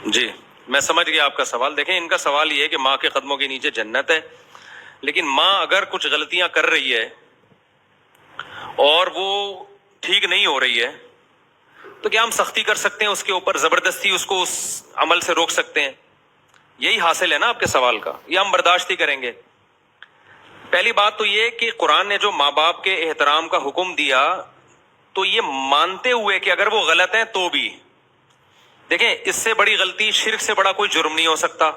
جی میں سمجھ گیا آپ کا سوال. دیکھیں ان کا سوال یہ ہے کہ ماں کے قدموں کے نیچے جنت ہے، لیکن ماں اگر کچھ غلطیاں کر رہی ہے اور وہ ٹھیک نہیں ہو رہی ہے تو کیا ہم سختی کر سکتے ہیں اس کے اوپر، زبردستی اس کو اس عمل سے روک سکتے ہیں؟ یہی حاصل ہے نا آپ کے سوال کا، یا ہم برداشت ہی کریں گے؟ پہلی بات تو یہ کہ قرآن نے جو ماں باپ کے احترام کا حکم دیا تو یہ مانتے ہوئے کہ اگر وہ غلط ہیں تو بھی. دیکھیں اس سے بڑی غلطی، شرک سے بڑا کوئی جرم نہیں ہو سکتا،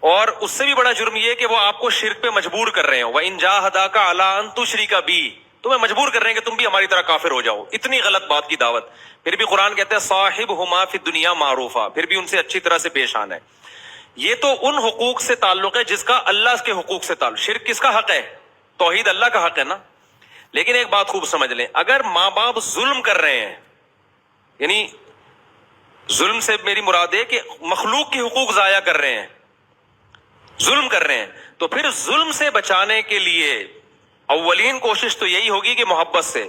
اور اس سے بھی بڑا جرم یہ کہ وہ آپ کو شرک پہ مجبور کر رہے ہوں. وَإِن جَاهَدَاكَ عَلَىٰ أَن تُشْرِكَ بِي، تمہیں مجبور کر رہے ہیں کہ تم بھی ہماری طرح کافر ہو جاؤ. اتنی غلط بات کی دعوت. پھر بھی قرآن کہتا ہے صاحبهما فی الدنیا معروفا، پھر بھی ان سے اچھی طرح سے پیش آنا ہے. یہ تو ان حقوق سے تعلق ہے جس کا اللہ کے حقوق سے تعلق. شرک کس کا حق ہے؟ توحید اللہ کا حق ہے نا. لیکن ایک بات خوب سمجھ لیں، اگر ماں باپ ظلم کر رہے ہیں، یعنی ظلم سے میری مراد ہے کہ مخلوق کے حقوق ضائع کر رہے ہیں، ظلم کر رہے ہیں، تو پھر ظلم سے بچانے کے لیے اولین کوشش تو یہی ہوگی کہ محبت سے.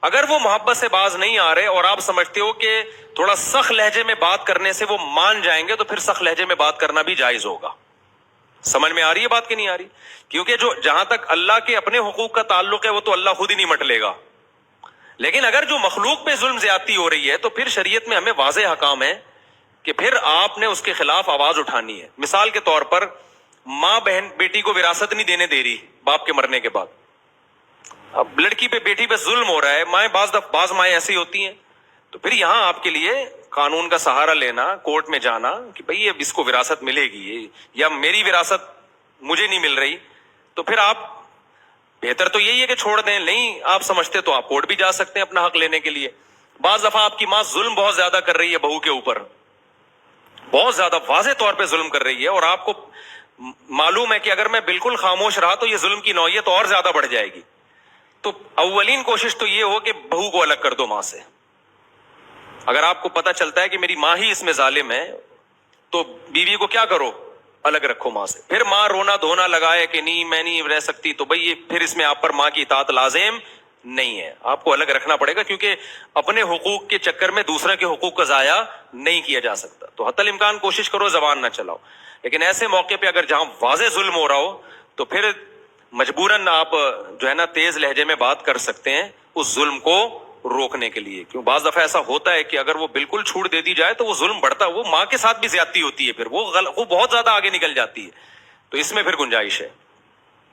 اگر وہ محبت سے باز نہیں آ رہے اور آپ سمجھتے ہو کہ تھوڑا سخت لہجے میں بات کرنے سے وہ مان جائیں گے، تو پھر سخت لہجے میں بات کرنا بھی جائز ہوگا. سمجھ میں آ رہی ہے بات کہ نہیں آ رہی؟ کیونکہ جہاں تک اللہ کے اپنے حقوق کا تعلق ہے وہ تو اللہ خود ہی نہیں مٹ لے گا. لیکن اگر جو مخلوق پہ ظلم زیادتی ہو رہی ہے تو پھر شریعت میں ہمیں واضح احکام ہے کہ پھر آپ نے اس کے خلاف آواز اٹھانی ہے. مثال کے طور پر ماں بہن بیٹی کو وراثت نہیں دینے دے رہی باپ کے مرنے کے بعد. اب لڑکی پہ بیٹی پہ ظلم ہو رہا ہے، مائیں بعض مائیں ایسی ہوتی ہیں، تو پھر یہاں آپ کے لیے قانون کا سہارا لینا، کورٹ میں جانا کہ بھئی اب اس کو وراثت ملے گی یا میری وراثت مجھے نہیں مل رہی، تو پھر آپ بہتر تو یہی ہے کہ چھوڑ دیں. نہیں آپ سمجھتے تو آپ کورٹ بھی جا سکتے ہیں اپنا حق لینے کے لیے. بعض دفعہ آپ کی ماں ظلم بہت زیادہ کر رہی ہے بہو کے اوپر، بہت زیادہ واضح طور پہ ظلم کر رہی ہے، اور آپ کو معلوم ہے کہ اگر میں بالکل خاموش رہا تو یہ ظلم کی نوعیت اور زیادہ بڑھ جائے گی. تو اولین کوشش تو یہ ہو کہ بہو کو الگ کر دو ماں سے. اگر آپ کو پتہ چلتا ہے کہ میری ماں ہی اس میں ظالم ہے تو بیوی کو کیا کرو، الگ رکھو ماں سے. پھر ماں رونا دھونا لگائے کہ نہیں میں نہیں رہ سکتی، تو بھئی پھر اس میں آپ پر ماں کی اطاعت لازم نہیں ہے، آپ کو الگ رکھنا پڑے گا، کیونکہ اپنے حقوق کے چکر میں دوسرے کے حقوق کا ضائع نہیں کیا جا سکتا. تو حتی الامکان کوشش کرو زبان نہ چلاؤ. لیکن ایسے موقع پہ اگر جہاں واضح ظلم ہو رہا ہو تو پھر مجبوراً آپ جو ہے نا تیز لہجے میں بات کر سکتے ہیں اس ظلم کو روکنے کے لیے. کیوں بعض دفعہ ایسا ہوتا ہے کہ اگر وہ بالکل چھوٹ دے دی جائے تو وہ ظلم بڑھتا ہے، وہ ماں کے ساتھ بھی زیادتی ہوتی ہے، پھر وہ بہت زیادہ آگے نکل جاتی ہے. تو اس میں پھر گنجائش ہے.